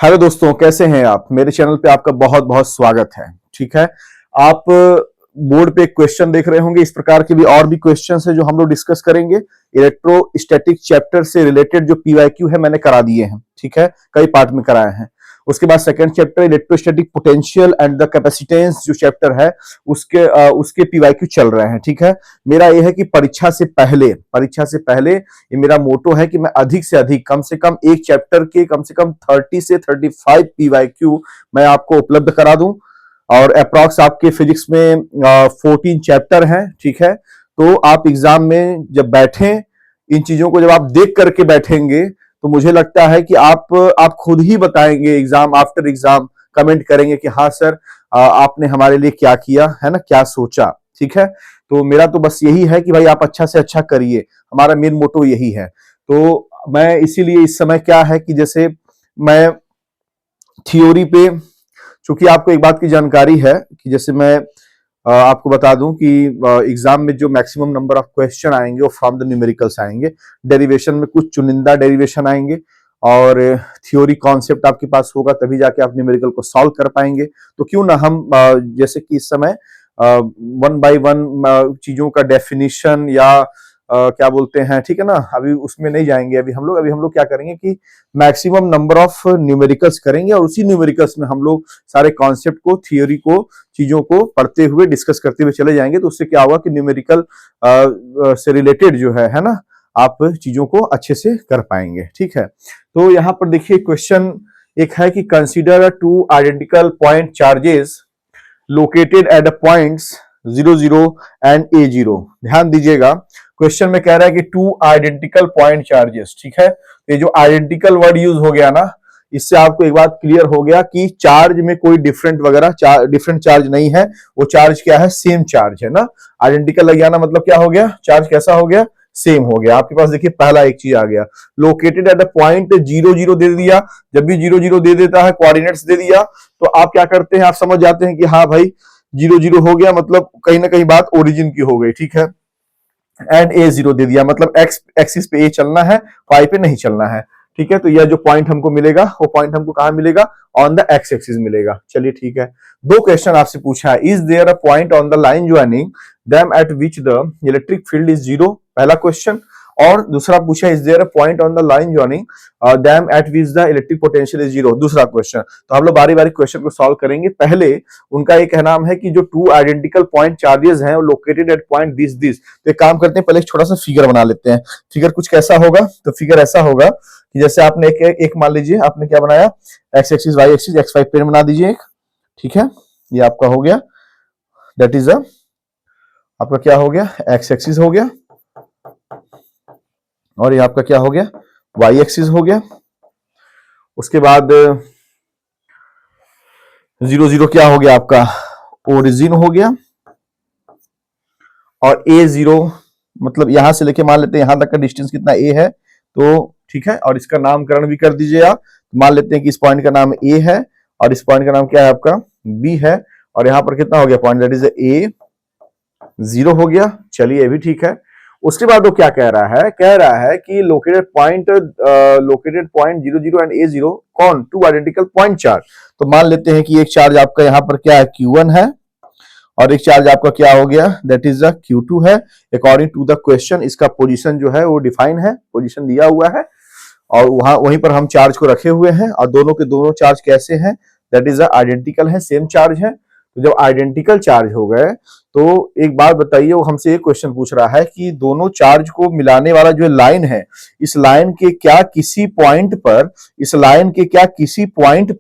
Hello दोस्तों, कैसे हैं आप। मेरे चैनल पे आपका बहुत बहुत स्वागत है। ठीक है, आप बोर्ड पे क्वेश्चन देख रहे होंगे। इस प्रकार के भी और भी क्वेश्चंस है जो हम लोग डिस्कस करेंगे। इलेक्ट्रोस्टैटिक चैप्टर से रिलेटेड जो पीवाईक्यू है मैंने करा दिए हैं। ठीक है, कई पार्ट में कराए हैं। उसके बाद second chapter electrostatic potential and the capacitance जो चैप्टर है उसके पीवाईक्यू चल रहे हैं। ठीक है, मेरा यह है कि परीक्षा से पहले ये मेरा मोटो है कि मैं अधिक से अधिक कम से कम एक चैप्टर के कम से कम 30 से 35 पीवाईक्यू मैं आपको उपलब्ध करा दूं। और अप्रॉक्स आपके फिजिक्स में 14 चैप्टर हैं। ठीक है, तो आप एग्जाम में जब बैठें, इन चीजों को जब आप देख करके बैठेंगे तो मुझे लगता है कि आप खुद ही बताएंगे एग्जाम आफ्टर एग्जाम, कमेंट करेंगे कि हाँ सर, आपने हमारे लिए क्या किया है ना, क्या सोचा। ठीक है, तो मेरा तो बस यही है कि भाई आप अच्छा से अच्छा करिए। हमारा मेन मोटो यही है। तो मैं इसीलिए इस समय क्या है कि जैसे मैं थियोरी पे, चूंकि आपको एक बात की जानकारी है कि जैसे मैं आपको बता दूं कि एग्जाम में जो मैक्सिमम नंबर ऑफ क्वेश्चन आएंगे वो फ्रॉम द न्यूमेरिकल्स आएंगे। डेरिवेशन में कुछ चुनिंदा डेरिवेशन आएंगे और थ्योरी कॉन्सेप्ट आपके पास होगा, तभी जाके आप न्यूमेरिकल को सॉल्व कर पाएंगे। तो क्यों ना हम जैसे कि इस समय वन बाय वन चीजों का डेफिनेशन या क्या बोलते हैं, ठीक है ना, अभी उसमें नहीं जाएंगे। अभी हम लोग क्या करेंगे कि मैक्सिमम नंबर ऑफ न्यूमेरिकल्स करेंगे और उसी न्यूमेरिकल्स में हम लोग सारे कॉन्सेप्ट को, थियोरी को, चीजों को पढ़ते हुए डिस्कस करते हुए चले जाएंगे। तो उससे क्या होगा कि न्यूमेरिकल से रिलेटेड जो है ना, आप चीजों को अच्छे से कर पाएंगे। ठीक है, तो यहाँ पर देखिए क्वेश्चन एक है कि consider two identical point charges located at the points 0 0 and A0। ध्यान दीजिएगा, क्वेश्चन में कह रहा है कि टू आइडेंटिकल पॉइंट चार्जेस। ठीक है, ये जो आइडेंटिकल वर्ड यूज हो गया ना, इससे आपको एक बात क्लियर हो गया कि चार्ज में कोई डिफरेंट वगैरह डिफरेंट चार्ज नहीं है। वो चार्ज क्या है, सेम चार्ज है ना। आइडेंटिकल लग जाना मतलब क्या हो गया, चार्ज कैसा हो गया, सेम हो गया। आपके पास देखिए पहला एक चीज आ गया, लोकेटेड एट द पॉइंट 0 0 दे दिया। जब भी 0 0 दे देता है, कोऑर्डिनेट्स दे दिया, तो आप क्या करते हैं, आप समझ जाते हैं कि हाँ भाई 0 0 हो गया, मतलब कहीं ना कहीं बात ओरिजिन की हो गई। ठीक है, एंड A0 दे दिया, मतलब एक्स एक्सिस पे ए चलना है, वाई पे नहीं चलना है। ठीक है, तो यह जो पॉइंट हमको मिलेगा वो पॉइंट हमको कहां मिलेगा, ऑन द एक्स एक्सिस मिलेगा। चलिए ठीक है, दो क्वेश्चन आपसे पूछा है, is there a point on the line joining them at which the electric field is 0, पहला क्वेश्चन। और दूसरा पूछा, is there a point on the line joining them at which the electric potential is 0, दूसरा question. तो हम लोग बारी बारी क्वेश्चन को सॉल्व करेंगे। पहले उनका एक नाम है कि जो टू आइडेंटिकल पॉइंट चार्जेस हैं लोकेटेड एट पॉइंट दिस। तो एक काम करते हैं, पहले एक छोटा सा फिगर बना लेते हैं। फिगर कुछ कैसा होगा, तो फिगर ऐसा होगा कि जैसे आपने एक मान लीजिए आपने क्या बनाया, x axis y axis x y plane बना दीजिए एक। ठीक है, ये आपका हो गया, दैट इज आपका क्या हो गया, एक्स एक्सिस हो गया, और ये आपका क्या हो गया, वाई एक्सिस हो गया। उसके बाद 0 0 क्या हो गया आपका, ओरिजिन हो गया। और A0 मतलब यहां से लेके मान लेते हैं यहां तक का डिस्टेंस कितना A है, तो ठीक है। और इसका नामकरण भी कर दीजिए आप। मान लेते हैं कि इस पॉइंट का नाम A है और इस पॉइंट का नाम क्या है आपका, B है। और यहां पर कितना हो गया पॉइंट, दैट इज A0 हो गया। चलिए ये भी ठीक है। उसके बाद वो क्या कह रहा है कि लोकेटेड पॉइंट 0 0 एंड A0 कौन, टू आइडेंटिकल पॉइंट चार्ज। तो मान लेते हैं कि एक चार्ज आपका यहाँ पर क्या है, Q1 है, और एक चार्ज आपका क्या हो गया, दैट इज द Q2 है। अकॉर्डिंग टू द क्वेश्चन इसका पोजीशन जो है वो डिफाइन है, पोजीशन दिया हुआ है, और वहीं पर हम चार्ज को रखे हुए हैं। और दोनों के दोनों चार्ज कैसे हैं, दैट इज आइडेंटिकल है, सेम चार्ज है। तो जब आइडेंटिकल चार्ज हो गए तो एक बात बताइए, वो हमसे एक क्वेश्चन पूछ रहा है कि दोनों चार्ज को मिलाने वाला जो लाइन है, इस लाइन के क्या किसी पॉइंट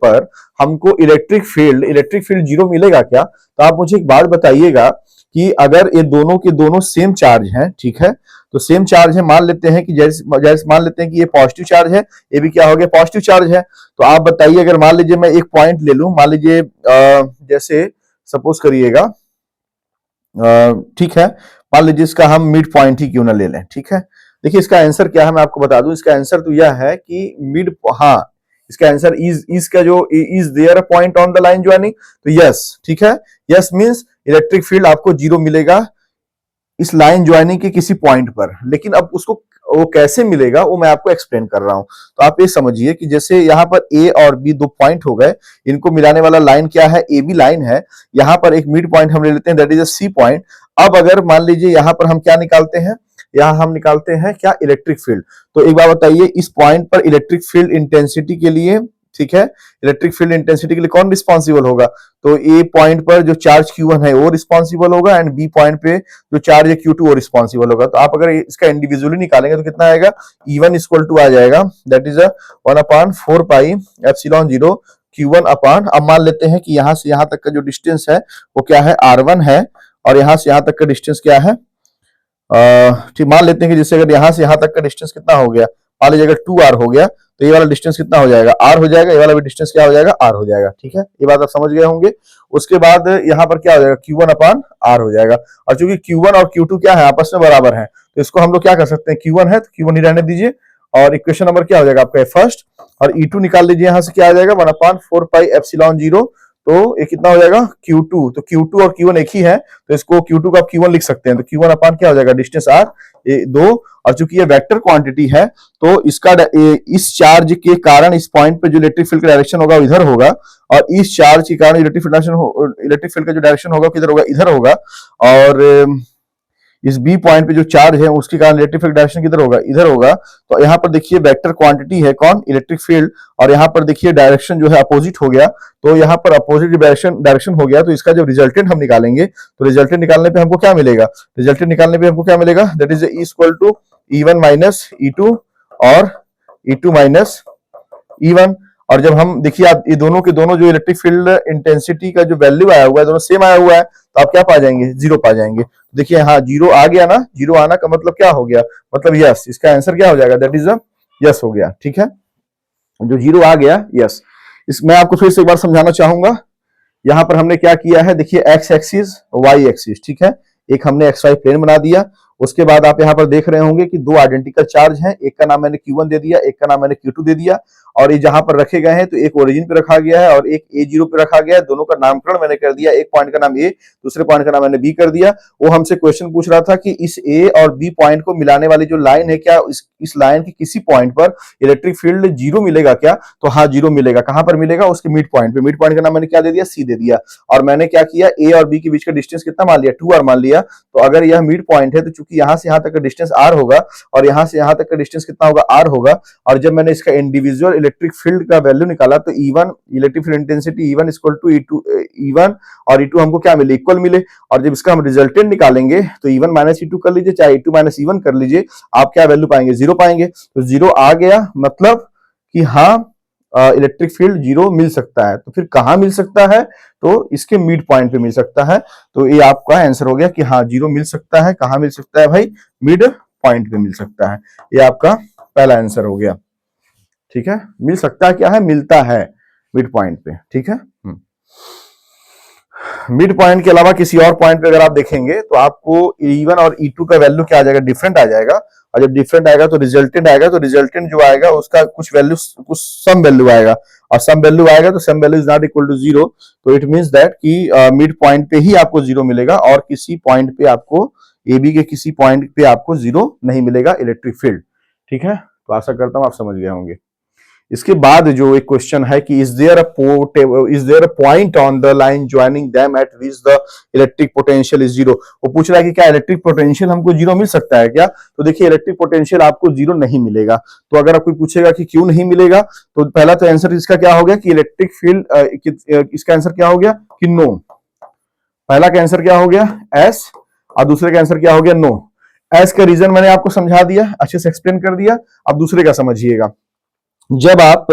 पर हमको इलेक्ट्रिक फील्ड 0 मिलेगा क्या। तो आप मुझे एक बात बताइएगा कि अगर ये दोनों के दोनों सेम चार्ज हैं, ठीक है, तो सेम चार्ज है, मान लेते हैं कि जैसे मान लेते हैं कि ये पॉजिटिव चार्ज है, ये भी क्या हो गया, पॉजिटिव चार्ज है। तो आप बताइए, अगर मान लीजिए मैं एक पॉइंट ले लूं, मान लीजिए जैसे सपोज करिएगा, ठीक है, मान लीजिए इसका हम मिड पॉइंट ही क्यों ना ले लें। ठीक है, देखिए इसका आंसर क्या है, मैं आपको बता दूं। इसका आंसर तो यह है कि मिड, हाँ, इसका आंसर इज का जो is there a point on the line joining, तो यस, ठीक है, यस मींस इलेक्ट्रिक फील्ड आपको 0 मिलेगा इस लाइन ज्वाइनिंग के किसी पॉइंट पर, लेकिन अब उसको वो कैसे मिलेगा वो मैं आपको एक्सप्लेन कर रहा हूं। तो आप ये समझिए कि जैसे यहाँ पर ए और बी दो पॉइंट हो गए, इनको मिलाने वाला लाइन क्या है, ए बी लाइन है। यहाँ पर एक मिड पॉइंट हम ले लेते हैं, that is a C point. अब अगर मान लीजिए यहाँ पर हम क्या निकालते हैं, यहाँ हम निकालते हैं क्या, इलेक्ट्रिक फील्ड। तो एक बात बताइए, इस पॉइंट पर इलेक्ट्रिक फील्ड इंटेंसिटी के लिए, ठीक है, इलेक्ट्रिक फील्ड इंटेंसिटी के लिए कौन रिस्पॉन्सिबल होगा? तो ए पॉइंट पर जो चार्ज Q1 है वो रिस्पॉन्सिबल होगा, एंड बी पॉइंट पे जो चार्ज है Q2 वो रिस्पॉन्सिबल होगा। तो आप अगर इसका इंडिविजुअली निकालेंगे तो कितना आएगा, E1 इक्वल टू आ जाएगा, that is 1/4 pi epsilon 0 Q1 अपान, अब मान लेते हैं कि यहां से यहां तक का जो डिस्टेंस है वो क्या है, R1 है, और यहां से यहां तक का डिस्टेंस क्या है, ठीक, मान लेते हैं कि जैसे अगर यहां से यहां तक का डिस्टेंस कितना हो गया, मान लीजिए अगर 2R हो गया, तो ये वाला डिस्टेंस कितना हो जाएगा, R हो जाएगा, ये वाला भी डिस्टेंस क्या हो जाएगा, R हो जाएगा। ठीक है, ये बात आप समझ गए होंगे। उसके बाद यहाँ पर क्या हो जाएगा, Q1 अपान R हो जाएगा। और चूंकि Q1 और Q2 क्या है, आपस में बराबर है, तो इसको हम लोग क्या कर सकते हैं, Q1 है तो Q1 ही रहने दीजिए, और इक्वेशन नंबर क्या हो जाएगा आपका फर्स्ट, और E2 निकाल लीजिए, यहाँ से क्या आ जाएगा 1/4 पाई एप्सिलॉन 0, तो ये कितना हो जाएगा Q2, तो Q2 और Q1 एक ही है, तो इसको Q2 को आप Q1 लिख सकते हैं, तो Q1 अपान क्या हो जाएगा, डिस्टेंस R, ये 2, और चूंकि ये वेक्टर क्वांटिटी है तो इसका इस चार्ज के कारण इस पॉइंट पे जो इलेक्ट्रिक फील्ड का डायरेक्शन होगा वो इधर होगा, और इस चार्ज के कारण इलेक्ट्रिक फील्ड का जो डायरेक्शन होगा किधर होगा, इधर होगा, और इस बी पॉइंट पे जो चार्ज है उसके कारण इलेक्ट्रिक फील्ड डायरेक्शन किधर होगा, इधर होगा। तो यहाँ पर देखिए वेक्टर क्वांटिटी है कौन, इलेक्ट्रिक फील्ड, और यहाँ पर देखिए डायरेक्शन जो है अपोजिट हो गया, तो यहाँ पर अपोजिट डायरेक्शन हो गया, तो इसका जब रिजल्टेंट हम निकालेंगे तो रिजल्टेंट निकालने पे हमको क्या मिलेगा, रिजल्टेंट निकालने पे हमको क्या मिलेगा, that is equal to E1 minus E2 और E2 माइनस E1। और जब हम देखिए आप ये दोनों के दोनों जो इलेक्ट्रिक फील्ड इंटेंसिटी का जो वैल्यू आया हुआ है दोनों सेम आया हुआ है, तो आप क्या पा जाएंगे, जीरो पा जाएंगे। देखिए हाँ जीरो आ गया ना, जीरो आना का मतलब क्या हो गया, मतलब यस, इसका आंसर क्या हो जाएगा, दैट इज यस हो गया। ठीक है, जो जीरो आ गया यस। इस मैं आपको फिर से एक बार समझाना चाहूंगा, यहां पर हमने क्या किया है, देखिए एक्स एक्सिस वाई एक्सिस, ठीक है, एक हमने एक्स वाई प्लेन बना दिया। उसके बाद आप यहाँ पर देख रहे होंगे कि दो आइडेंटिकल चार्ज हैं, एक का नाम मैंने Q1 दे दिया, एक का नाम मैंने Q2 दे दिया, और ये जहां पर रखे गए हैं तो एक ओरिजिन पे रखा गया है और एक A0 पे रखा गया है, दोनों का नामकरण मैंने कर दिया, एक पॉइंट का नाम A, दूसरे पॉइंट का नाम मैंने B कर दिया। वो हमसे क्वेश्चन पूछ रहा था कि इस A और B पॉइंट को मिलाने वाली जो लाइन है, क्या इस लाइन के किसी पॉइंट पर इलेक्ट्रिक फील्ड जीरो मिलेगा क्या, तो हाँ जीरो मिलेगा। कहां पर मिलेगा, उसके मिड पॉइंट पे। मिड पॉइंट का नाम मैंने क्या दे दिया, C दे दिया, और मैंने क्या किया, A और B के बीच का डिस्टेंस कितना मान लिया, 2R मान लिया। तो अगर यह मिड पॉइंट है तो चूंकि यहां से यहां तक का डिस्टेंस R होगा और यहां से यहां तक का डिस्टेंस कितना होगा, R होगा, और जब मैंने इसका इंडिविजुअल इलेक्ट्रिक फील्ड का वैल्यू निकाला तो E1 electric field intensity E1 equal to E1 और E2 हमको क्या मिले, इक्वल मिले। और जब इसका हम रिजल्टेंट निकालेंगे तो E1 माइनस E2 कर लीजिए, चाहे E2 माइनस E1 कर लीजिए, आप क्या वैल्यू पाएंगे, जीरो पाएंगे। तो जीरो आ गया, मतलब कि हाँ इलेक्ट्रिक फील्ड जीरो मिल सकता है। तो फिर कहां मिल सकता है, तो इसके मिड पॉइंट पे मिल सकता है। तो ये आपका आंसर हो गया कि हाँ जीरो मिल सकता है। कहां मिल सकता है भाई, मिड पॉइंट पे मिल सकता है। ये आपका पहला आंसर हो गया। ठीक है, मिल सकता है क्या है, मिलता है मिड पॉइंट पे। ठीक है, मिड पॉइंट के अलावा किसी और पॉइंट पे अगर आप देखेंगे तो आपको E1 और E2 का वैल्यू क्या आ जाएगा, डिफरेंट आ जाएगा। और जब डिफरेंट आएगा तो रिजल्टेंट आएगा, तो रिजल्टेंट जो आएगा उसका कुछ वैल्यू, कुछ सम वैल्यू आएगा, और सम वैल्यू आएगा तो sum value is not equal to zero. तो इट मींस दैट कि मिड पॉइंट पे ही आपको जीरो मिलेगा और किसी पॉइंट पे आपको AB के किसी पॉइंट पे आपको जीरो नहीं मिलेगा इलेक्ट्रिक फील्ड। ठीक है, तो आशा करता हूं आप समझ गए होंगे। इसके बाद जो एक क्वेश्चन है कि is there a point on the line joining them at which the electric potential is zero. वो पूछ रहा है कि क्या इलेक्ट्रिक पोटेंशियल हमको जीरो मिल सकता है क्या। तो देखिए इलेक्ट्रिक पोटेंशियल आपको जीरो नहीं मिलेगा। तो अगर कोई पूछेगा कि क्यों नहीं मिलेगा, तो पहला तो आंसर इसका क्या हो गया कि इलेक्ट्रिक फील्ड, इसका आंसर क्या हो गया कि नो। पहला का आंसर क्या हो गया एस, और दूसरे का आंसर क्या हो गया नो। एस का रीजन मैंने आपको समझा दिया, अच्छे से एक्सप्लेन कर दिया। अब दूसरे का समझिएगा। जब आप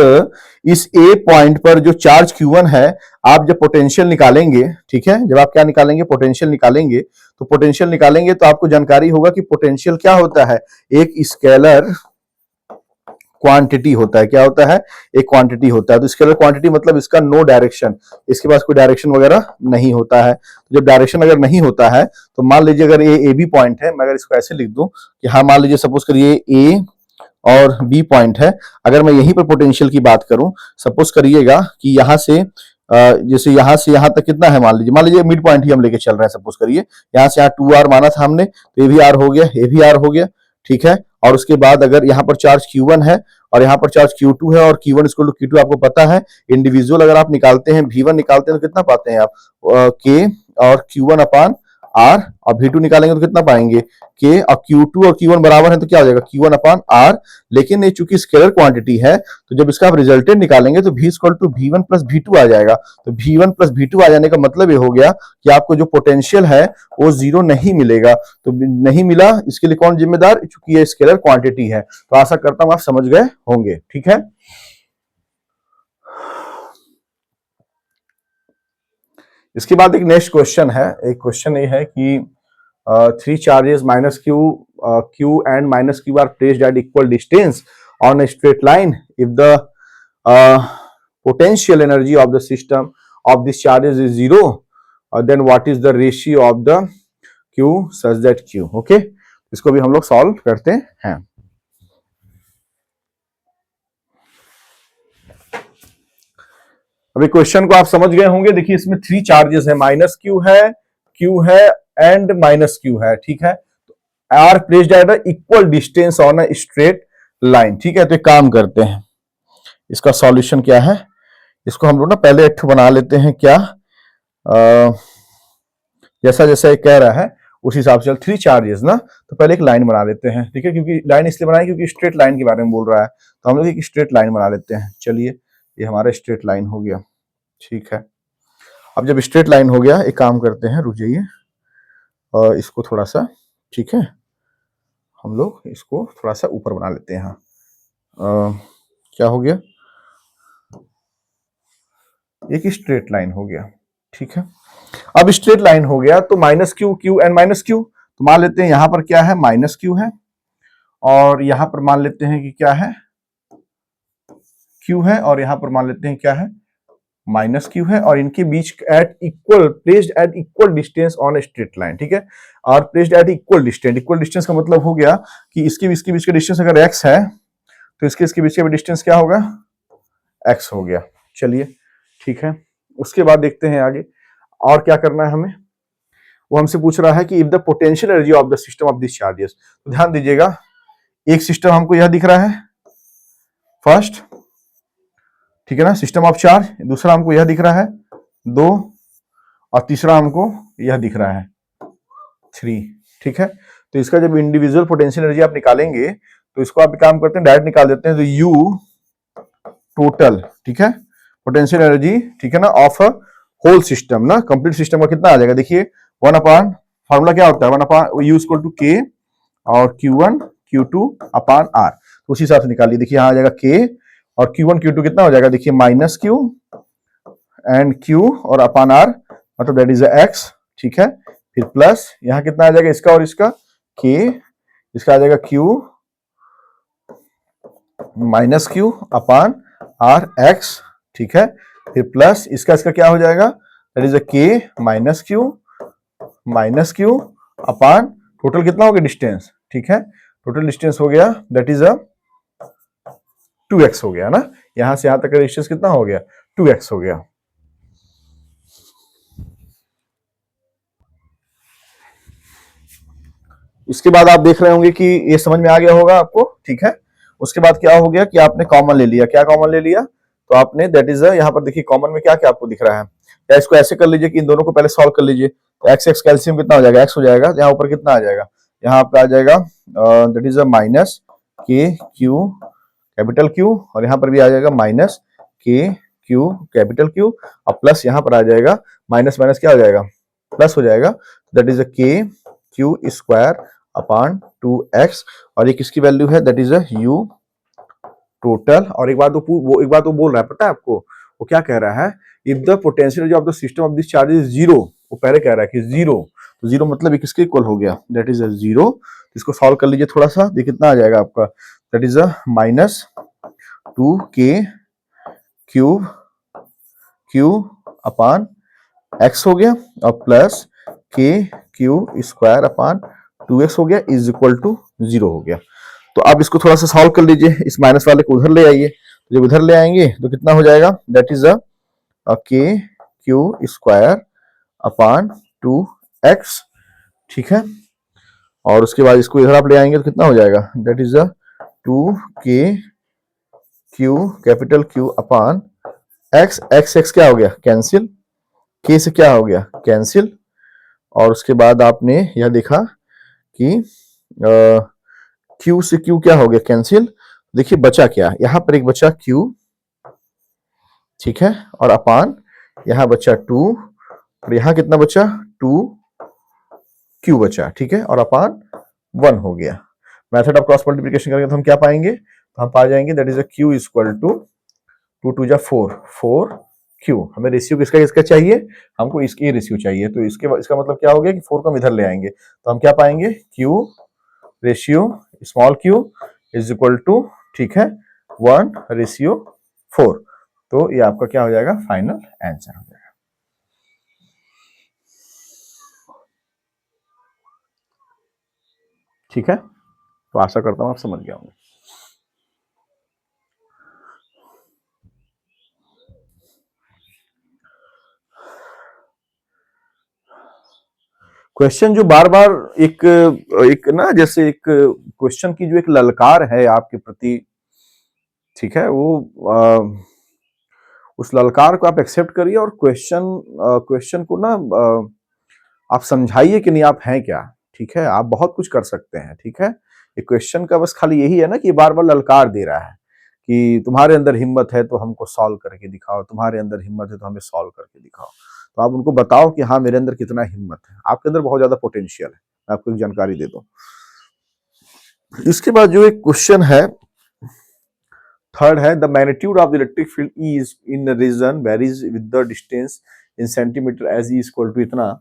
इस A पॉइंट पर जो चार्ज Q1 है, आप जब पोटेंशियल निकालेंगे, ठीक है, जब आप क्या निकालेंगे, पोटेंशियल निकालेंगे, तो पोटेंशियल निकालेंगे तो आपको जानकारी होगा कि पोटेंशियल क्या होता है, एक स्केलर क्वांटिटी होता है। क्या होता है, एक क्वांटिटी होता है। तो स्केलर क्वांटिटी मतलब इसका नो डायरेक्शन, इसके पास कोई डायरेक्शन वगैरह नहीं होता है। जब डायरेक्शन अगर नहीं होता है तो मान लीजिए अगर ये AB पॉइंट है, मैं अगर इसको ऐसे लिख दूं कि हाँ मान लीजिए सपोज करिए A और B पॉइंट है, अगर मैं यहीं पर पोटेंशियल की बात करूं, सपोज करिएगा कि यहां से जैसे यहां से यहां तक कितना है, मान लीजिए मिड पॉइंट ही हम लेके चल रहे हैं, सपोज करिए यहां से यहाँ 2r माना था हमने, तो ये भी r हो गया, ये भी r हो गया, ठीक है। और उसके बाद अगर यहाँ पर चार्ज Q1 है और यहाँ पर चार्ज Q2 है और Q1 इक्वल टू Q2 आपको पता है, इंडिविजुअल अगर आप निकालते हैं V1 निकालते हैं तो कितना पाते हैं आप, K और Q1 अपान R, और V2 निकालेंगे तो कितना पाएंगे, K, और Q2 और Q1 बराबर है तो क्या हो जाएगा, Q1 अपान R। लेकिन ये चूंकि स्केलर क्वांटिटी है तो जब इसका आप रिजल्टेंट निकालेंगे तो V equal to V1 plus V2 आ जाएगा। तो V1 प्लस V2 आ जाने का मतलब ये हो गया कि आपको जो पोटेंशियल है वो जीरो नहीं मिलेगा। तो नहीं मिला, इसके लिए कौन जिम्मेदार, चूंकि ये स्केलर क्वांटिटी है। तो आशा करता हूं आप समझ गए होंगे, ठीक है। इसके बाद एक नेक्स्ट क्वेश्चन है, एक क्वेश्चन ये है कि three charges minus Q and minus Q R placed at equal distance on a straight line. If the potential energy of the system of these charges is zero, then what is the ratio of the Q such that Q? Okay, इसको भी हम लोग solve करते हैं। अभी question को आप समझ गए होंगे। देखिए इसमें थ्री चार्जेस है, माइनस क्यू है एंड माइनस क्यू है, ठीक है। Are placed at equal distance on a straight line, ठीक है। तो एक काम करते हैं, इसका सॉल्यूशन क्या है, इसको हम लोग ना पहले एक बना लेते हैं, क्या जैसा जैसा ये कह रहा है उस हिसाब से, थ्री चार्जेस ना, तो पहले एक लाइन बना लेते हैं, ठीक है। क्योंकि लाइन इसलिए बनाए क्योंकि स्ट्रेट लाइन के बारे में बोल रहा है, तो हम लोग एक स्ट्रेट लाइन बना लेते हैं। चलिए ये हमारा स्ट्रेट लाइन हो गया, ठीक है। अब जब स्ट्रेट लाइन हो गया, एक काम करते हैं, रुक जाइए, और इसको थोड़ा सा, ठीक है, हम लोग इसको थोड़ा सा ऊपर बना लेते हैं। क्या हो गया, एक स्ट्रेट लाइन हो गया, ठीक है। अब स्ट्रेट लाइन हो गया तो minus Q and minus Q, तो मान लेते हैं यहां पर क्या है, माइनस क्यू है, और यहां पर मान लेते हैं कि क्या है, क्यू है, और यहां पर मान लेते हैं क्या है, माइनस क्यू है, और इनके बीच at equal, placed at equal distance on a straight line, ठीक है। और प्लेस्ड एट इक्वल डिस्टेंस का मतलब हो गया कि इसके बीच का डिस्टेंस अगर x है तो इसके बीच का डिस्टेंस क्या होगा, x हो गया। चलिए ठीक है, उसके बाद देखते हैं आगे और क्या करना है हमें। वो हमसे पूछ रहा है कि if the potential energy of the system of this charges, तो ध्यान दीजिएगा, एक सिस्टम हमको यह दिख रहा है फर्स्ट, ठीक है ना, सिस्टम ऑफ चार्ज। दूसरा हमको यह दिख रहा है 2, और तीसरा हमको यह दिख रहा है 3, ठीक है। तो इसका जब इंडिविजुअल पोटेंशियल एनर्जी आप निकालेंगे तो इसको आप काम करते हैं, डायरेक्ट निकाल देते हैं, तो U टोटल, ठीक है, पोटेंशियल एनर्जी, ठीक है ना, ऑफ अ होल सिस्टम ना, कंप्लीट सिस्टम का कितना आ जाएगा, देखिए 1 अपान, फॉर्मूला क्या होता है, 1 अपान U इक्वल टू K और Q1 Q2 अपान R, तो उसी हिसाब से निकालिए। देखिए यहाँ आ जाएगा K और Q1 Q2 कितना हो जाएगा, देखिए माइनस Q एंड Q और अपान R, मतलब दैट इज X, ठीक है। फिर प्लस यहाँ कितना आ जाएगा, इसका और इसका K, इसका आ जाएगा Q माइनस Q अपान R X, ठीक है। फिर प्लस इसका क्या हो जाएगा, that is K minus Q upon total कितना हो गया डिस्टेंस, ठीक है, टोटल डिस्टेंस हो गया दैट इज 2x हो गया ना, यहां से यहां तक का डिस्टेंस कितना हो गया, 2x हो गया। इसके बाद आप देख रहे होंगे कि ये समझ में आ गया होगा आपको, ठीक है। उसके बाद क्या हो गया कि आपने कॉमन ले लिया, क्या कॉमन ले लिया, तो आपने दैट इज यहाँ पर देखिए कॉमन में क्या क्या आपको दिख रहा है, या इसको ऐसे कर लीजिए कि इन दोनों को पहले सॉल्व कर लीजिए, तो x कैल्सियम कितना हो जाएगा, x हो जाएगा, यहाँ ऊपर कितना आ जाएगा, यहाँ पे आ जाएगा that is minus K Q capital Q, और यहाँ पर भी आ जाएगा minus K Q capital Q, और प्लस यहाँ पर आ जाएगा माइनस माइनस क्या हो जाएगा, प्लस हो जाएगा, that is K Q square upon 2x, और ये किसकी वैल्यू है, दैट इज U टोटल। और एक बात वो बोल रहा है, पता है आपको, वो क्या कह रहा है, if the potential energy of the system of this charge is zero, वो पहले कह रहा है कि जीरो, तो जीरो मतलब किसके इक्वल हो गया, दैट इज 0। इसको सॉल्व कर लीजिए थोड़ा सा, देखिए कितना आ जाएगा आपका, that is minus 2K cube Q upon x हो गया, और plus K Q square upon 2x हो गया, इज इक्वल टू 0 हो गया। तो आप इसको थोड़ा सा सॉल्व कर लीजिए, इस माइनस वाले को उधर ले आइए, जब उधर ले आएंगे तो कितना हो जाएगा, दैट इज के क्यू स्क्वायर अपान 2x, ठीक है। और उसके बाद इसको इधर आप ले आएंगे तो कितना हो जाएगा, that is 2k Q capital Q upon x, x क्या हो गया कैंसिल, k से क्या हो गया कैंसिल, और उसके बाद आपने यह देखा कि q से q क्या हो गया कैंसिल। देखिए बचा क्या, यहां पर एक बचा q, ठीक है, और अपान यहां बचा 2, और यहां कितना बचा 2q बचा, ठीक है, और अपान 1 हो गया। मेथड ऑफ क्रॉस मल्टीप्लिकेशन करेंगे तो हम क्या पाएंगे, तो हम पा जाएंगे that is a q equal to 2 2 जा 4 4q। हमें रेशियो किसका किसका चाहिए, हमको इसकी रेशियो चाहिए, तो इसका मतलब क्या हो गया कि 4 को हम इधर ले आएंगे तो हम क्या पाएंगे q ratio small q is equal to, ठीक है, 1 रेशियो 4। तो ये आपका क्या हो जाएगा फाइनल आंसर हो जाएगा। ठीक है, तो आशा करता हूं आप समझ गए होंगे। क्वेश्चन जो बार बार एक एक ना, जैसे एक क्वेश्चन की जो एक ललकार है आपके प्रति, ठीक है, वो उस ललकार को आप एक्सेप्ट करिए और क्वेश्चन को ना आप समझाइए कि नहीं आप हैं क्या, ठीक है, आप बहुत कुछ कर सकते हैं, ठीक है। ये क्वेश्चन का बस खाली यही है ना कि बार बार ललकार दे रहा है कि तुम्हारे अंदर हिम्मत है तो हमको सॉल्व करके दिखाओ, तुम्हारे अंदर हिम्मत है तो हमें सॉल्व करके दिखाओ। तो आप उनको बताओ कि हाँ मेरे अंदर कितना हिम्मत है, आपके अंदर बहुत ज्यादा पोटेंशियल है। मैं आपको एक जानकारी दे दूं। इसके बाद जो एक क्वेश्चन है थर्ड है, the magnitude of the electric field E is in region varies with the distance in centimetre as E equal to इतना,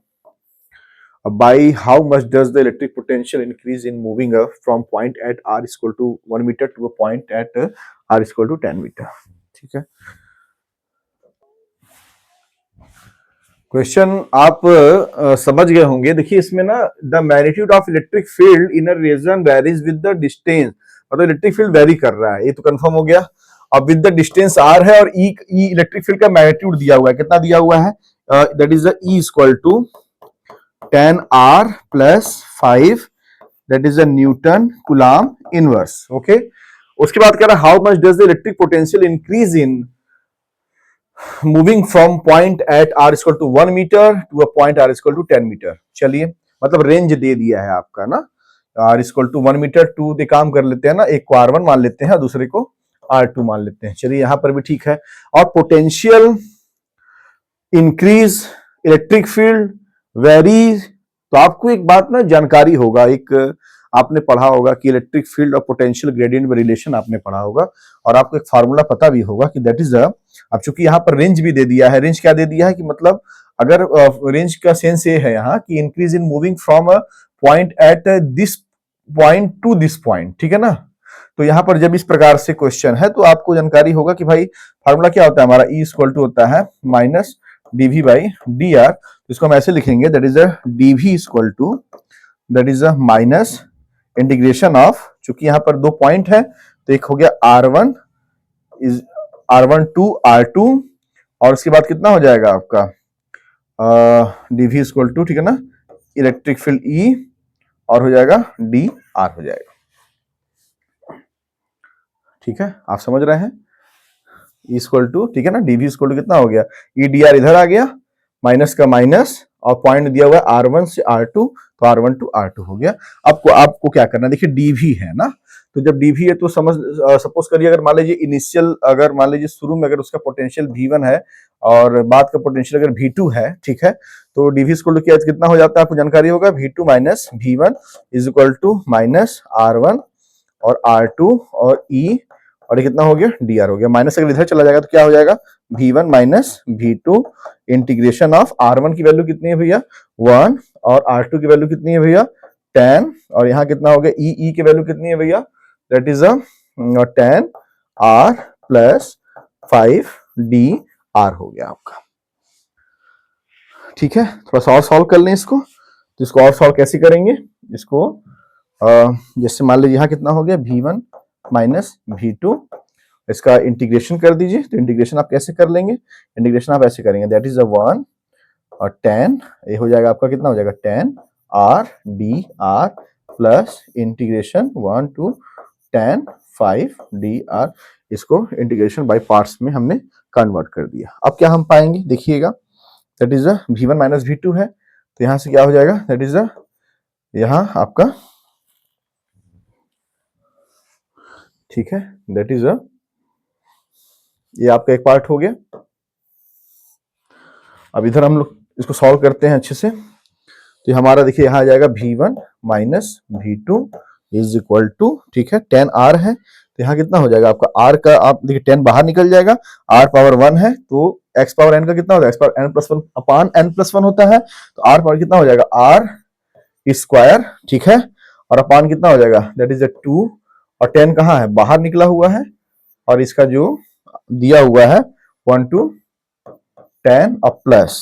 by how much does the electric potential increase in moving up from point at r is equal to 1 meter to a point at r is equal to 10 meter, ठीक है। Question आप समझ गए होंगे। देखिए इसमें ना, the magnitude of electric field in a region varies with the distance, मतलब इलेक्ट्रिक फील्ड वेरी कर रहा है, ये तो कंफर्म हो गया। अब विद द डिस्टेंस आर है और ई इलेक्ट्रिक फील्ड का मैग्नीट्यूड दिया हुआ है, कितना दिया हुआ है, that is E equal to 10r plus 5, that is a newton coulomb inverse, okay. उसके बाद कह रहा है how much does the electric potential increase in moving from point at r equal to 1 metre to a point r equal to 10 metre. चलिए मतलब range दे दिया है आपका ना, r इक्वल टू 1 मीटर, 2 से काम कर लेते हैं ना, एक को r1 मान लेते हैं दूसरे को r2 मान लेते हैं। चलिए यहां पर भी ठीक है। और potential increase electric field very, तो आपको एक बात ना जानकारी होगा, एक आपने पढ़ा होगा कि इलेक्ट्रिक फील्ड और पोटेंशियल ग्रेडियंट में रिलेशन आपने पढ़ा होगा, और आपको एक फार्मूला पता भी होगा कि दैट इज अब चूंकि यहाँ पर रेंज भी दे दिया है, रेंज क्या दे दिया है कि मतलब अगर रेंज का सेंस ये है यहाँ कि increase in moving from a point at this point two this point, ठीक है ना। तो यहाँ पर जब इस प्रकार से क्वेश्चन है तो आपको जानकारी होगा कि भाई फार्मूला क्या होता है हमारा, ई इक्वल टू होता है minus dv by d r. इसको हम ऐसे लिखेंगे, that is a dv equal to, that is a minus integration of, चूंकि यहाँ पर 2 पॉइंट है तो एक हो गया r1 is r1 to r2, और उसके बाद कितना हो जाएगा आपका dv इक्वल टू, ठीक है ना, इलेक्ट्रिक फील्ड E, और हो जाएगा dr हो जाएगा, ठीक है, आप समझ रहे हैं। इक्वल टू, ठीक है ना, dv इक्वल टू कितना हो गया, ई डी आर इधर आ गया, माइनस का माइनस, और पॉइंट दिया हुआ है r1 से r2, तो r1 टू r2 हो गया। आपको क्या करना है, देखिए dv है ना, तो जब dv है तो सपोज करिए अगर मान लीजिए इनिशियल, अगर मान लीजिए शुरू में अगर उसका पोटेंशियल v1 है और बाद का पोटेंशियल अगर v2 है, ठीक है, तो dv इक्वल टू कितना हो जाता है आपको जानकारी होगा, v2 minus v1 is equal to minus r1 और r2 और e, और ये कितना हो गया dr हो गया। माइनस अगर इधर चला जाएगा तो क्या हो जाएगा, v1 minus v2 integration of r1 की वैल्यू कितनी है भैया 1, और r2 की वैल्यू कितनी है भैया 10, और यहाँ कितना हो गया e की वैल्यू कितनी है भैया, that is a 10 r plus 5 dr हो गया आपका। ठीक है, थोड़ा सा और सॉल्व कर लें इसको, तो इसको और सॉल्व कैसे करेंगे, इसको जैसे मान लीजिए यहाँ कितना हो गया v1 माइनस v2, इसका इंटीग्रेशन कर दीजिए। तो इंटीग्रेशन आप कैसे कर लेंगे, इंटीग्रेशन आप ऐसे करेंगे, दैट इज अ 1 और 10, ये हो जाएगा आपका कितना हो जाएगा 10 r d r plus integration 1 to 10 5 d r. इसको इंटीग्रेशन बाय पार्ट्स में हमने कन्वर्ट कर दिया। अब क्या हम पाएंगे देखिएगा, that is a v1 minus v2 है, तो यहां से क्या हो जाएगा, दैट इज अ यहां आपका, ठीक है, दैट इज अ, ये आपका एक पार्ट हो गया। अब इधर हम लोग इसको सॉल्व करते हैं अच्छे से। तो हमारा देखिए यहाँ आ जाएगा v1 minus v2 is equal to, ठीक है, 10 r है, तो यहाँ कितना हो जाएगा आपका r का, आप देखिए 10 बाहर निकल जाएगा, r पावर 1 है तो x पावर n का कितना होता है, x पावर n प्लस 1 अपान n प्लस 1 होता है, तो r पावर कितना हो जाएगा r स्क्वायर, ठीक है, और अपान कितना हो जाएगा, दैट इज 2, और 10 कहाँ है, बाहर निकला हुआ है, और इसका जो दिया हुआ है 1 टू 10 और प्लस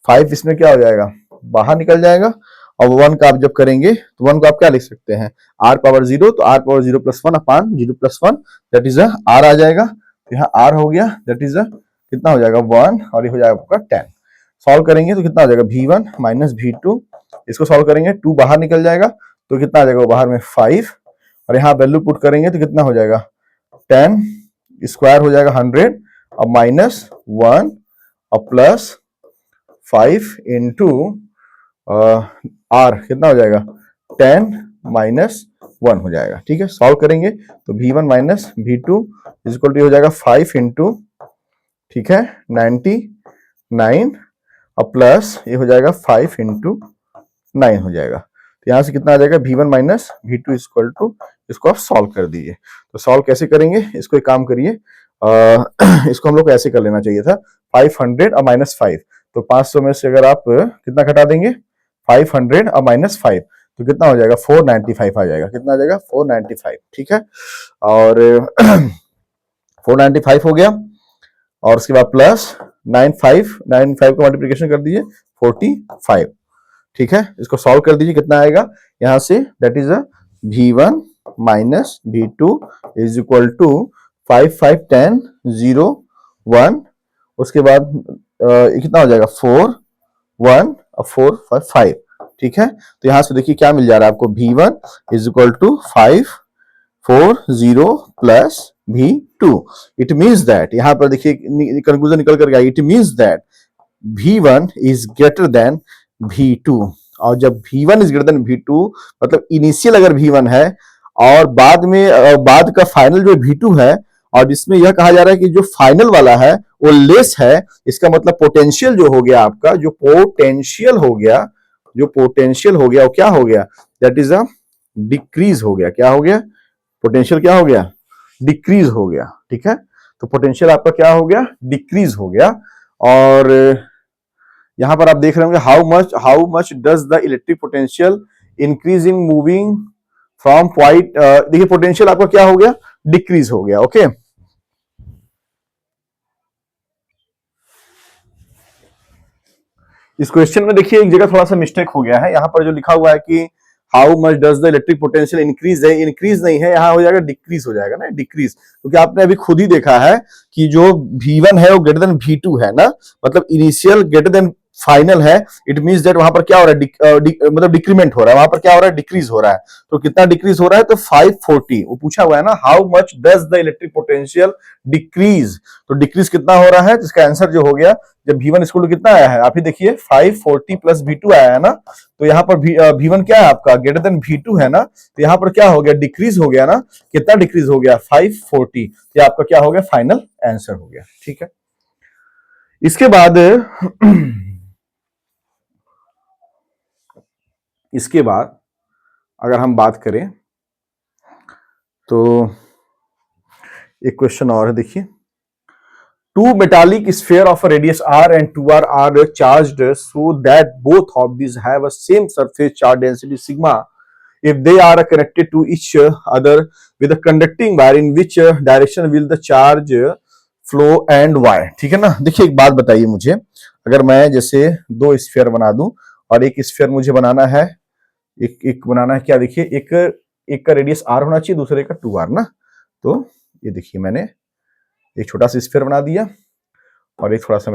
5, इसमें क्या हो जाएगा, बाहर निकल जाएगा, और 1 का आप जब करेंगे तो 1 को आप क्या लिख सकते हैं, r पावर 0, तो r power 0 plus 1 upon 0 plus 1, that is r आ जाएगा, तो यहाँ r हो गया, दैट इज कितना हो जाएगा 1, और ये हो जाएगा आपका 10। सॉल्व करेंगे तो कितना हो जाएगा v1 माइनस v2, इसको सॉल्व करेंगे 2 बाहर निकल जाएगा, तो कितना आ जाएगा बाहर में 5, और यहाँ वैल्यू पुट करेंगे तो कितना हो जाएगा 10 स्क्वायर हो जाएगा 100, और माइनस 1 और प्लस 5 इंटू आर कितना हो जाएगा 10 माइनस 1 हो जाएगा, ठीक है। सॉल्व करेंगे तो v1 minus v2 equal to हो जाएगा 5 इंटू, ठीक है, 99, और प्लस ये हो जाएगा 5 इंटू 9 हो जाएगा, तो यहाँ से कितना आ जाएगा v1 minus v2 equal to, इसको आप सॉल्व कर दीजिए। तो सॉल्व कैसे करेंगे, इसको एक काम करिए, इसको हम लोग को ऐसे कर लेना चाहिए था, 500 और माइनस 5, तो 500 में से अगर आप कितना घटा देंगे 500 और माइनस 5, तो कितना हो जाएगा 495 आ जाएगा, कितना आ जाएगा 495, ठीक है, और 495 हो गया, और उसके बाद प्लस 95 को मल्टीप्लिकेशन कर दीजिए 45, ठीक है, इसको सॉल्व कर दीजिए, कितना आएगा यहां से, that is v1 minus v2 is equal to 5 5 10 0 1, उसके बाद कितना हो जाएगा 4 1 और 4 5 5, ठीक है, तो यहां से देखिए क्या मिल जा रहा है आपको, v1 is equal to 5 4 0 plus v2, it means that, यहां पर देखिए कंक्लूजन निकल कर गया, it means that v1 is greater than v2, और जब v1 is greater than v2 मतलब इनिशियल अगर v1 है और बाद में बाद का फाइनल जो v2 है, और जिसमें यह कहा जा रहा है कि जो फाइनल वाला है वो लेस है, इसका मतलब पोटेंशियल जो हो गया आपका, जो पोटेंशियल हो गया, जो पोटेंशियल हो गया वो क्या हो गया, दैट इज अ डिक्रीज हो गया, क्या हो गया, पोटेंशियल क्या हो गया, डिक्रीज हो गया, ठीक है, तो पोटेंशियल आपका क्या हो गया, डिक्रीज हो गया। और यहां पर आप देख रहे होंगे how much does the electric potential increase in moving from point, देखिए पोटेंशियल आपका क्या हो गया, डिक्रीज हो गया, ओके। इस क्वेश्चन में देखिए एक जगह थोड़ा सा मिस्टेक हो गया है, यहां पर जो लिखा हुआ है कि how much does the electric potential increase, है इंक्रीज नहीं है, यहां हो जाएगा डिक्रीज हो जाएगा ना, डिक्रीज, क्योंकि आपने अभी खुद ही देखा है कि जो v1 है वो ग्रेटर देन v2 है ना, मतलब इनिशियल ग्रेटर देन फाइनल है, इट मींस दैट वहां पर क्या हो रहा है, मतलब डिक्रीमेंट हो रहा है, वहां पर क्या हो रहा है, डिक्रीज हो रहा है, तो कितना डिक्रीज हो रहा है, तो 540, वो पूछा हुआ है ना, how much does the electric potential decrease, तो डिक्रीज कितना हो रहा है, जिसका आंसर जो हो गया, जब v1 इक्वल टू कितना आया है, आप ही देखिए 540 प्लस v2 आया है ना, तो यहाँ पर v1 क्या है आपका, ग्रेटर देन v2 है ना, तो यहाँ पर क्या हो गया, डिक्रीज हो गया ना, कितना डिक्रीज हो गया 540, ये आपका क्या हो गया, फाइनल आंसर हो गया, ठीक है। इसके बाद अगर हम बात करें तो एक क्वेश्चन और है, देखिए, two metallic sphere of a radius r and 2r are charged so that both of these have a same surface charge density sigma if they are connected to each other with a conducting wire, in which direction will the charge flow and why, ठीक है ना। देखिए एक बात बताइए मुझे, अगर मैं जैसे दो स्फीयर बना दूं और एक स्फीयर मुझे बनाना है, एक बनाना है क्या, देखिए एक का रेडियस r होना चाहिए, दूसरे का 2r ना, तो ये देखिए मैंने एक छोटा सा स्फीयर बना दिया और एक थोड़ा सा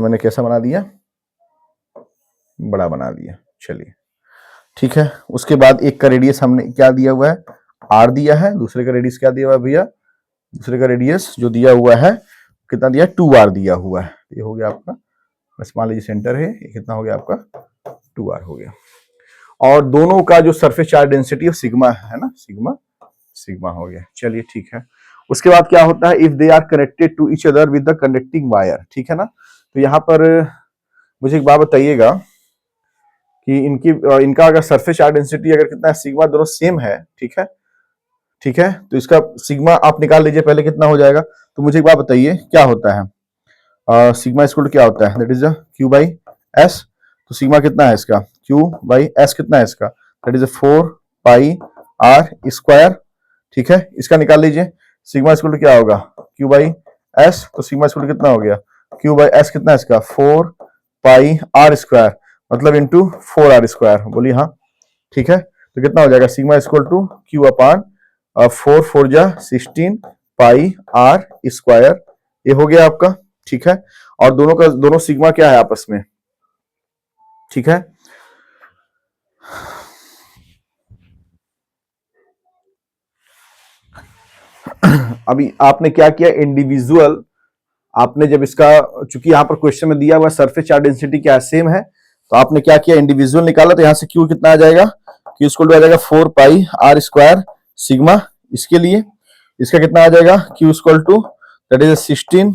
मैंने कैसा बना दिया, बड़ा बना दिया। चलिए ठीक है। उसके बाद एक का रेडियस हमने क्या दिया हुआ है, आर दिया है। दूसरे का रेडियस क्या दिया हुआ है भैया, दूसरे का रेडियस जो दिया हुआ है कितना दिया, 2r दिया हुआ है। ये हो गया आपका, बस मान लीजिए सेंटर है, ये कितना हो गया आपका 2r हो गया। और दोनों का जो सरफेस चार्ज डेंसिटी है सिग्मा है ना, सिग्मा हो गया। चलिए ठीक है। उसके बाद क्या होता है, if they are connected to each other with the conducting wire, ठीक है ना। तो यहाँ पर मुझे एक बात बताइएगा कि इनका अगर सरफेस चार्ज डेंसिटी अगर कितना है, सिग्मा दोनों सेम है, ठीक है, तो इसका सिग्मा आप निकाल लीजिए पहले कितना हो जाएगा। तो मुझे एक बात बताइए क्या होता है, सिग्मा स्क्वायर क्या होता है, that is q by s. तो सिग्मा कितना है इसका, क्यू बाई एस कितना है इसका, that is 4 pi r square, ठीक है। इसका निकाल लीजिए, सिग्मा स्क्वायर क्या होगा, क्यू बाई एस। तो सिग्मा स्क्वायर कितना हो गया, क्यू बाई एस कितना है इसका 4 पाई आर स्क्वायर, मतलब इंटू 4r स्क्वायर। बोलिए हाँ, ठीक है। तो कितना हो जाएगा, सिग्मा इक्वल टू क्यू अपान 4 4 जा 16 पाई आर स्क्वायर, ये हो गया आपका, ठीक है। और दोनों सिग्मा क्या है आपस में, ठीक है। अभी आपने क्या किया, इंडिविजुअल आपने जब इसका, चूंकि यहां पर क्वेश्चन में दिया हुआ सरफेस चार्ज डेंसिटी क्या सेम है, तो आपने क्या किया, इंडिविजुअल निकाला। तो यहां से क्यू कितना आ जाएगा, क्यू इक्वल टू आ जाएगा 4 पाई आर स्क्वायर सिग्मा। इसके लिए इसका कितना आ जाएगा, q equal to that is 16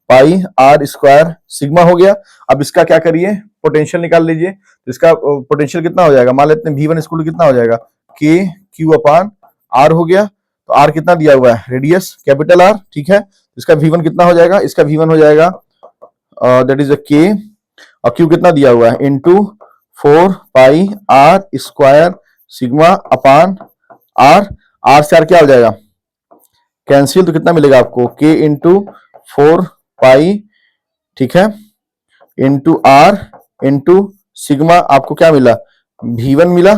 pi r square sigma हो गया। अब इसका क्या करिए, पोटेंशियल निकाल लीजिए। तो इसका पोटेंशियल कितना हो जाएगा, मान लेते हैं V1 इक्वल टू कितना हो जाएगा, के क्यू अपान आर हो गया। तो आर कितना दिया हुआ है, रेडियस कैपिटल आर, ठीक है। इसका V1 कितना हो जाएगा, इसका V1 हो जाएगा दैट इज के, और क्यू कितना दिया हुआ है, into 4 pi r square sigma upon r. R से आर क्या हो जाएगा, कैंसिल, तो कितना मिलेगा आपको, के इंटू 4 पाई, ठीक है, इंटू आर इंटू सिग्मा। आपको क्या मिला, V1 मिला।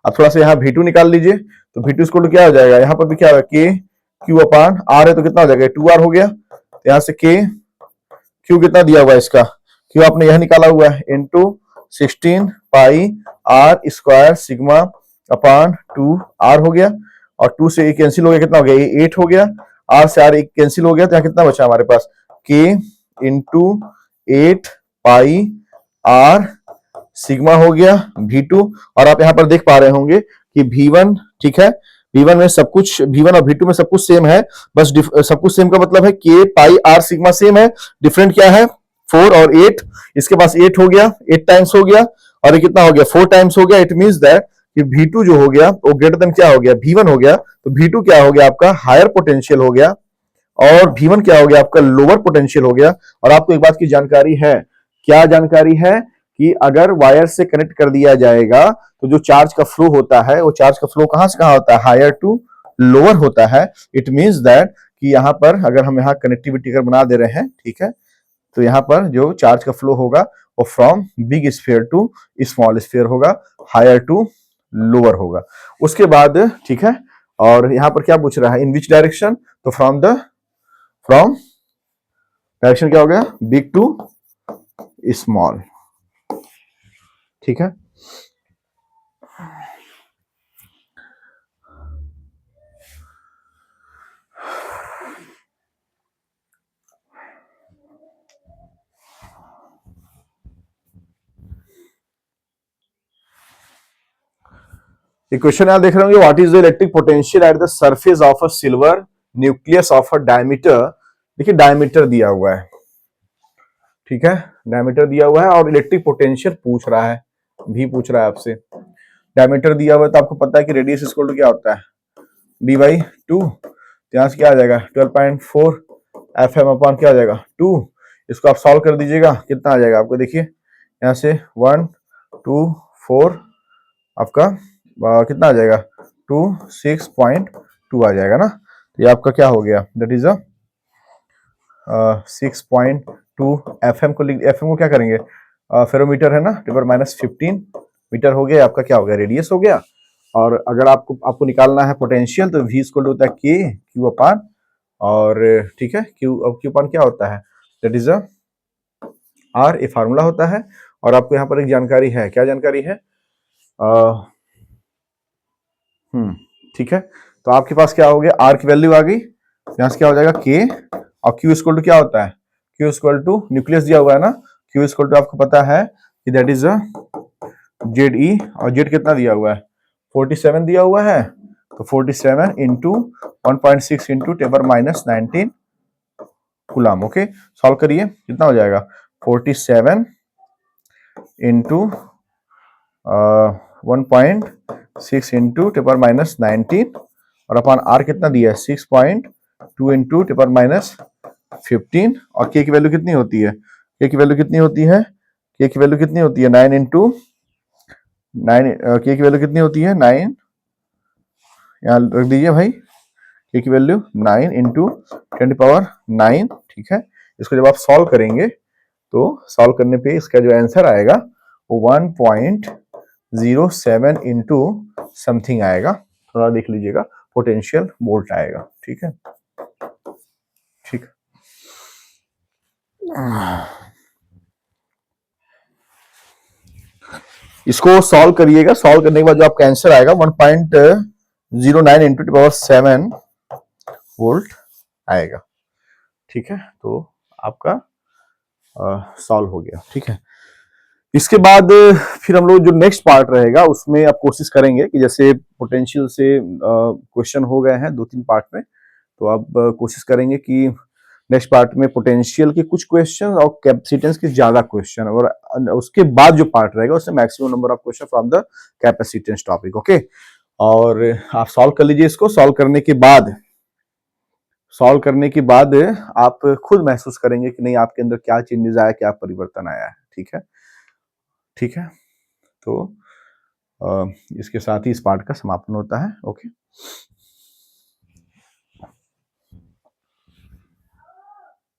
अब थोड़ा सा यहाँ V2 निकाल लीजिए। तो V2 इसको क्या हो जाएगा, यहाँ पर भी क्या होगा, के क्यू अपान आर है, तो कितना हो जाएगा 2r हो गया। तो यहाँ से के क्यू कितना दिया हुआ है इसका, क्यू आपने यह निकाला हुआ है, into 16 pi r square sigma upon 2r हो गया। और 2 से कैंसिल हो गया, कितना हो गया, ये 8 हो गया। आर से आर कैंसिल हो गया, तो यहाँ कितना बचा हमारे पास, के इंटू 8 पाई आर सिग्मा हो गया V2। और आप यहाँ पर देख पा रहे होंगे कि V1, ठीक है, V1 में सब कुछ, V1 और V2 में सब कुछ सेम है, बस सब कुछ सेम का मतलब है के पाई आर सिग्मा सेम है, डिफरेंट क्या है 4 और 8। इसके पास 8 हो गया, 8 टाइम्स हो गया, और ये कितना हो गया 4 टाइम्स हो गया। इट मींस दैट कि V2 जो हो गया वो ग्रेटर देन क्या हो गया, V1 हो गया। तो V2 क्या हो गया आपका, हायर पोटेंशियल हो गया, और V1 क्या हो गया आपका, लोअर पोटेंशियल हो गया। और आपको एक बात की जानकारी है, क्या जानकारी है, कि अगर वायर से कनेक्ट कर दिया जाएगा तो जो चार्ज का फ्लो होता है, वो चार्ज का फ्लो कहां से कहां होता है, हायर टू लोअर होता है। इट मींस दैट कि यहां पर अगर हम यहां कनेक्टिविटी अगर बना दे रहे हैं, ठीक है, तो यहां पर जो चार्ज का फ्लो होगा वो from big sphere to small sphere होगा, हायर टू लोअर होगा। उसके बाद ठीक है, और यहां पर क्या पूछ रहा है, इन विच डायरेक्शन, तो फ्रॉम डायरेक्शन क्या हो गया, बिग टू स्मॉल, ठीक है। इक्वेशन यहां देख रहे होंगे, what is the electric potential at the surface of a silver nucleus of a diameter. देखिए डायमीटर दिया हुआ है, ठीक है, डायमीटर दिया हुआ है और इलेक्ट्रिक पोटेंशियल पूछ रहा है, भी पूछ रहा है आपसे। डायमीटर दिया हुआ है तो आपको पता है कि रेडियस इक्वल टू क्या होता है, d/2। यहां से क्या आ जाएगा 12.4 Fm अपॉन क्या आ जाएगा 2। इसको आप सॉल्व कर दीजिएगा, कितना आ जाएगा आपको, देखिए यहाँ से 1 2 4 आपका कितना आ जाएगा 26.2 आ जाएगा ना। तो ये आपका क्या हो गया, दैट इज 6.2 Fm को लिख, Fm को क्या करेंगे, फेरोमीटर है ना, टेबर -15 मीटर हो गया, आपका क्या हो गया, रेडियस हो गया। और अगर आपको निकालना है पोटेंशियल तो V इक्वल टू होता है के क्यू अपान, और ठीक है क्यू, अब क्यू अपान क्या होता है, दैट इज अ आर, ये फार्मूला होता है। और आपको यहाँ पर एक जानकारी है, क्या जानकारी है, ठीक है, तो आपके पास क्या हो गया, आर की वैल्यू आ गई, यहाँ से क्या हो जाएगा के, और क्यू इक्वल टू क्या होता है, क्यू इक्वल टू न्यूक्लियस दिया हुआ है ना, क्यू इक्वल टू आपको पता है कि दैट इज अ जेड ई, और जेड कितना दिया हुआ है 47 दिया हुआ है, तो 47 इंटू 1.6 इंटू टेबर माइनस 19 कूलम। ओके, सॉल्व करिए, कितना हो जाएगा 47 इंटू 1.6 इंटू टेपर माइनस 19, और अपन आर कितना दिया है 6.2 इंटू टेपर माइनस 15, और के की वैल्यू कितनी होती है, के की वैल्यू कितनी होती है, के की वैल्यू कितनी होती है 9 इंटू 9, के की वैल्यू कितनी होती है 9, यहाँ रख दीजिए भाई, के की वैल्यू 9 इंटू 10⁻9, ठीक है। इसको जब आप सॉल्व करेंगे तो सॉल्व करने पे इसका जो आंसर आएगा वो 1.07 इंटू समथिंग आएगा, थोड़ा देख लीजिएगा, पोटेंशियल वोल्ट आएगा, ठीक है, ठीक। इसको सॉल्व करिएगा, सॉल्व करने के बाद जो आपका आंसर आएगा 1.09 इंटू 7 वोल्ट आएगा, ठीक है। तो आपका सॉल्व हो गया, ठीक है। इसके बाद फिर हम लोग जो नेक्स्ट पार्ट रहेगा उसमें आप कोशिश करेंगे कि जैसे पोटेंशियल से क्वेश्चन हो गए हैं 2-3 पार्ट में, तो आप कोशिश करेंगे कि नेक्स्ट पार्ट में पोटेंशियल के कुछ क्वेश्चन और कैपेसिटेंस के ज्यादा क्वेश्चन, और उसके बाद जो पार्ट रहेगा उसमें maximum number of question from the capacitance topic. Okay, और आप सॉल्व कर लीजिए इसको, सॉल्व करने के बाद आप खुद महसूस करेंगे कि नहीं आपके अंदर क्या चेंजेस आया, क्या परिवर्तन आया है, ठीक है, ठीक है। तो इसके साथ ही इस पार्ट का समापन होता है। ओके।